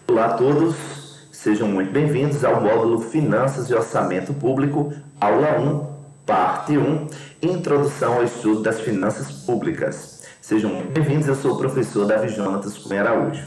Olá a todos, sejam muito bem-vindos ao módulo Finanças e Orçamento Público, aula 1, parte 1, Introdução ao Estudo das Finanças Públicas. Sejam muito bem-vindos, eu sou o professor Davi Jonatas Cunha Araújo.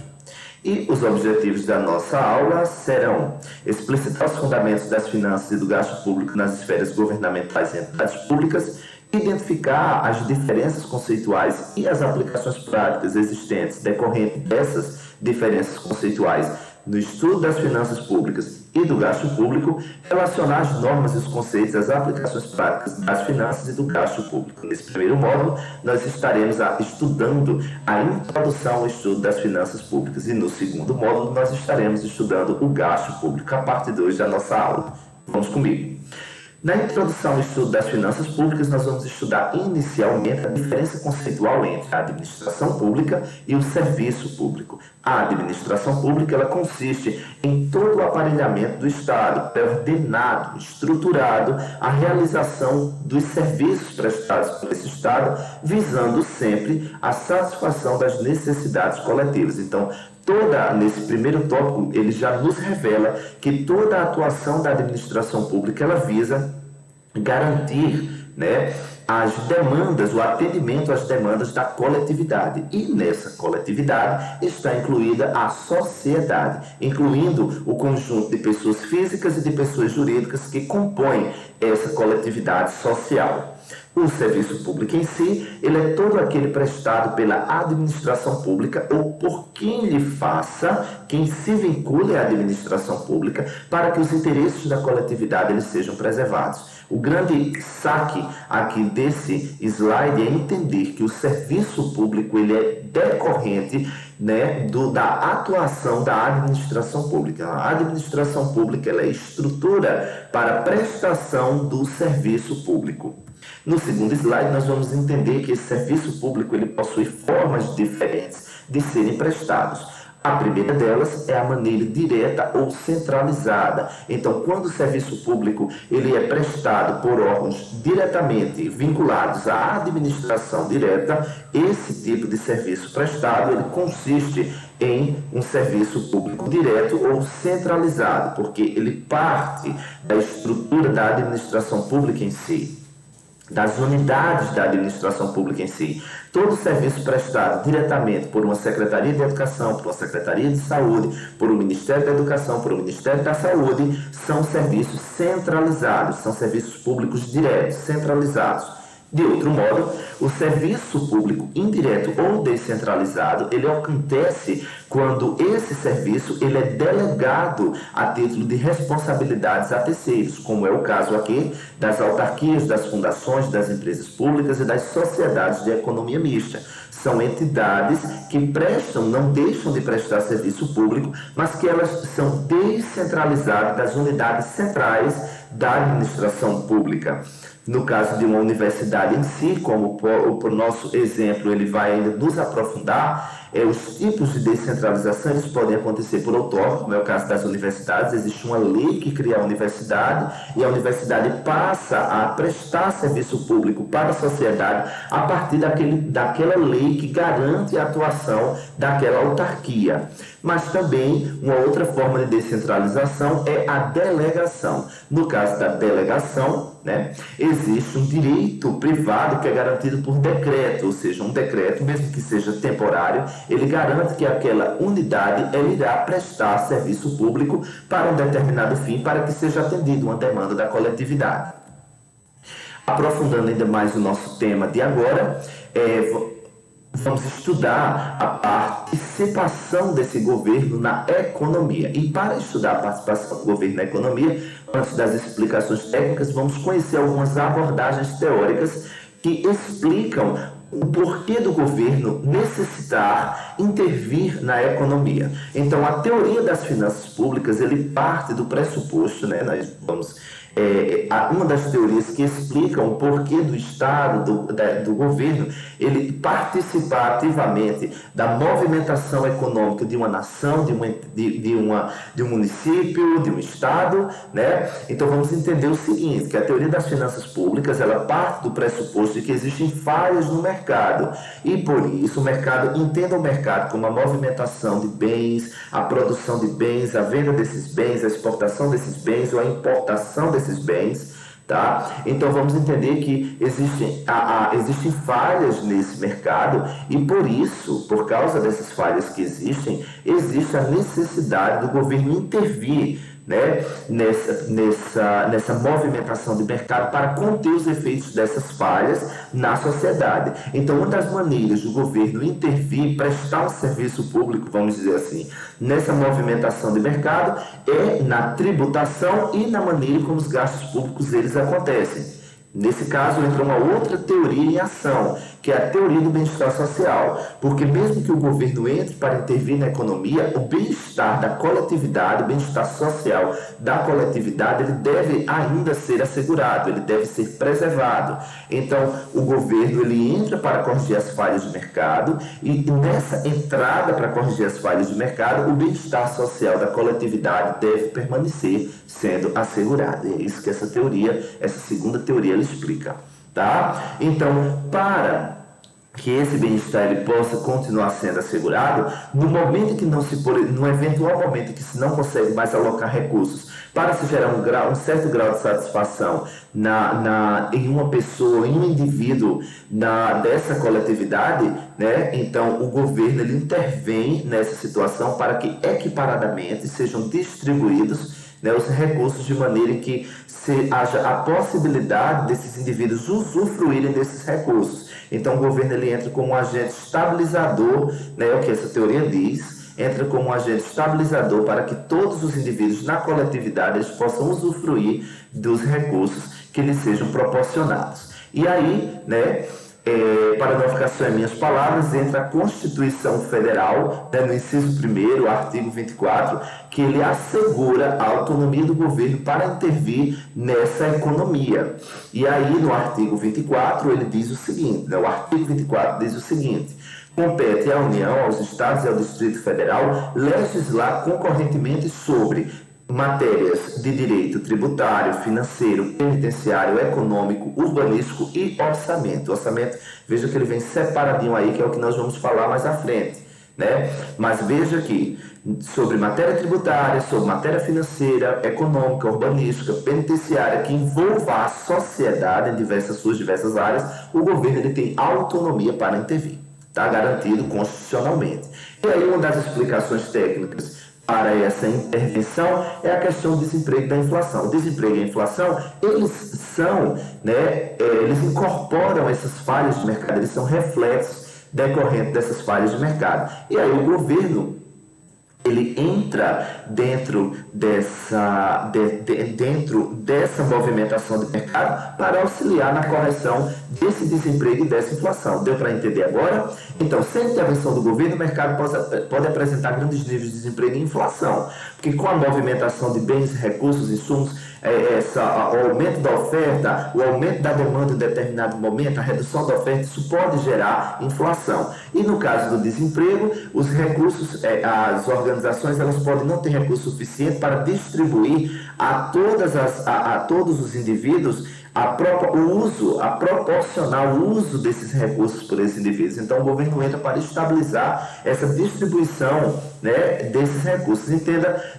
E os objetivos da nossa aula serão explicitar os fundamentos das finanças e do gasto público nas esferas governamentais e entidades públicas, identificar as diferenças conceituais e as aplicações práticas existentes decorrentes dessas diferenças conceituais no estudo das finanças públicas e do gasto público, relacionar as normas e os conceitos às aplicações práticas das finanças e do gasto público. Nesse primeiro módulo, nós estaremos estudando a introdução ao estudo das finanças públicas e no segundo módulo nós estaremos estudando o gasto público, a parte 2 da nossa aula. Vamos comigo. Na introdução ao estudo das finanças públicas, nós vamos estudar inicialmente a diferença conceitual entre a administração pública e o serviço público. A administração pública ela consiste em todo o aparelhamento do Estado, ordenado, estruturado, a realização dos serviços prestados por esse Estado, visando sempre a satisfação das necessidades coletivas. Então, nesse primeiro tópico, ele já nos revela que toda a atuação da administração pública ela visa garantir, as demandas, o atendimento às demandas da coletividade. E nessa coletividade está incluída a sociedade, incluindo o conjunto de pessoas físicas e de pessoas jurídicas que compõem essa coletividade social. O serviço público em si, ele é todo aquele prestado pela administração pública ou por quem lhe faça, quem se vincule à administração pública, para que os interesses da coletividade eles sejam preservados. O grande saque aqui desse slide é entender que o serviço público ele é decorrente da atuação da administração pública. A administração pública ela é estrutura para a prestação do serviço público. No segundo slide, nós vamos entender que esse serviço público ele possui formas diferentes de serem prestados. A primeira delas é a maneira direta ou centralizada. Então, quando o serviço público ele é prestado por órgãos diretamente vinculados à administração direta, esse tipo de serviço prestado ele consiste em um serviço público direto ou centralizado, porque ele parte da estrutura da administração pública em si, das unidades da administração pública em si. Todo serviço prestado diretamente por uma Secretaria de Educação, por uma Secretaria de Saúde, por um Ministério da Educação, por um Ministério da Saúde, são serviços centralizados, são serviços públicos diretos, centralizados. De outro modo, o serviço público indireto ou descentralizado, ele acontece quando esse serviço ele é delegado a título de responsabilidades a terceiros, como é o caso aqui das autarquias, das fundações, das empresas públicas e das sociedades de economia mista. São entidades que prestam, não deixam de prestar serviço público, mas que elas são descentralizadas das unidades centrais da administração pública. No caso de uma universidade em si, como o nosso exemplo ele vai ainda nos aprofundar, os tipos de descentralização eles podem acontecer por outorga, como é o caso das universidades. Existe uma lei que cria a universidade e a universidade passa a prestar serviço público para a sociedade a partir daquela lei que garante a atuação daquela autarquia. Mas também uma outra forma de descentralização é a delegação. No caso da delegação, existe um direito privado que é garantido por decreto, ou seja, um decreto, mesmo que seja temporário, ele garante que aquela unidade ela irá prestar serviço público para um determinado fim, para que seja atendida uma demanda da coletividade. Aprofundando ainda mais o nosso tema de agora, vamos estudar a participação desse governo na economia. E para estudar a participação do governo na economia, antes das explicações técnicas, vamos conhecer algumas abordagens teóricas que explicam o porquê do governo necessitar intervir na economia. Então, a teoria das finanças públicas, ele parte do pressuposto, nós vamos uma das teorias que explicam o porquê do Estado, do governo, ele participar ativamente da movimentação econômica de uma nação, de um município, de um Estado, né? Então vamos entender o seguinte, que a teoria das finanças públicas, ela parte do pressuposto de que existem falhas no mercado, e por isso entenda o mercado como a movimentação de bens, a produção de bens, a venda desses bens, a exportação desses bens ou a importação desses bens, tá? Então vamos entender que existem falhas nesse mercado e por causa dessas falhas que existem, existe a necessidade do governo intervir, né, nessa movimentação de mercado para conter os efeitos dessas falhas na sociedade. Então, uma das maneiras do governo intervir, prestar um serviço público, vamos dizer assim, nessa movimentação de mercado é na tributação e na maneira como os gastos públicos eles acontecem. Nesse caso, entra uma outra teoria em ação, que é a teoria do bem-estar social, porque mesmo que o governo entre para intervir na economia, o bem-estar da coletividade, o bem-estar social da coletividade, ele deve ainda ser assegurado, ele deve ser preservado. Então, o governo ele entra para corrigir as falhas do mercado e nessa entrada para corrigir as falhas do mercado, o bem-estar social da coletividade deve permanecer sendo assegurado. E é isso que essa segunda teoria, ela explica, tá? Então, para que esse bem-estar ele possa continuar sendo assegurado, no eventual momento em que se não consegue mais alocar recursos para se gerar um certo grau de satisfação em uma pessoa, em um indivíduo dessa coletividade, né? Então o governo ele intervém nessa situação para que equiparadamente sejam distribuídos, né, os recursos de maneira que haja a possibilidade desses indivíduos usufruírem desses recursos. Então o governo ele entra como um agente estabilizador, né, é o que essa teoria diz, entra como um agente estabilizador para que todos os indivíduos na coletividade eles possam usufruir dos recursos que lhes sejam proporcionados. E aí, né, para não ficar só em minhas palavras, entra a Constituição Federal, né, no inciso 1º, artigo 24, que ele assegura a autonomia do governo para intervir nessa economia. E aí, no artigo 24, ele diz o seguinte, né, o artigo 24 diz o seguinte: compete à União, aos Estados e ao Distrito Federal legislar concorrentemente sobre matérias de direito tributário, financeiro, penitenciário, econômico, urbanístico e orçamento. O orçamento, veja que ele vem separadinho aí, que é o que nós vamos falar mais à frente, né? Mas veja aqui, sobre matéria tributária, sobre matéria financeira, econômica, urbanística, penitenciária, que envolva a sociedade em suas diversas áreas, o governo ele tem autonomia para intervir. Está garantido constitucionalmente. E aí uma das explicações técnicas para essa intervenção é a questão do desemprego e da inflação. O desemprego e a inflação, eles incorporam essas falhas de mercado, eles são reflexos decorrentes dessas falhas de mercado. E aí o governo, ele entra dentro dessa movimentação de mercado para auxiliar na correção desse desemprego e dessa inflação. Deu para entender agora? Então, sem intervenção do governo, o mercado pode apresentar grandes níveis de desemprego e inflação, porque com a movimentação de bens, recursos, insumos, o aumento da oferta, o aumento da demanda em determinado momento, a redução da oferta, isso pode gerar inflação. E no caso do desemprego, os recursos, as organizações, elas podem não ter recurso suficiente para distribuir a todos os indivíduos proporcionar o uso desses recursos por esses indivíduos. Então o governo entra para estabilizar essa distribuição, né, desses recursos.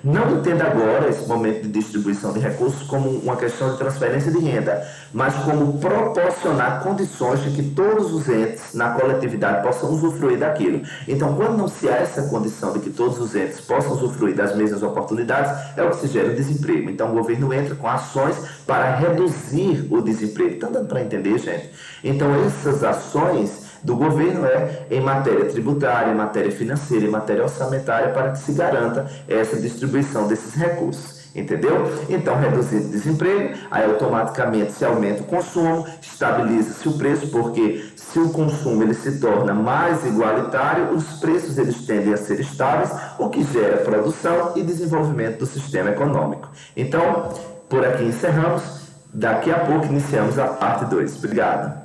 Não entenda agora esse momento de distribuição de recursos como uma questão de transferência de renda, mas como proporcionar condições de que todos os entes na coletividade possam usufruir daquilo. Então, quando não se há essa condição de que todos os entes possam usufruir das mesmas oportunidades, é o que se gera o desemprego. Então o governo entra com ações para reduzir o desemprego. Está dando para entender, gente? Então essas ações do governo em matéria tributária, em matéria financeira, em matéria orçamentária, para que se garanta essa distribuição desses recursos. Entendeu? Então, reduzindo o desemprego, aí automaticamente se aumenta o consumo, estabiliza-se o preço, porque se o consumo ele se torna mais igualitário, os preços eles tendem a ser estáveis, o que gera produção e desenvolvimento do sistema econômico. Então, por aqui encerramos. Daqui a pouco iniciamos a parte 2. Obrigado.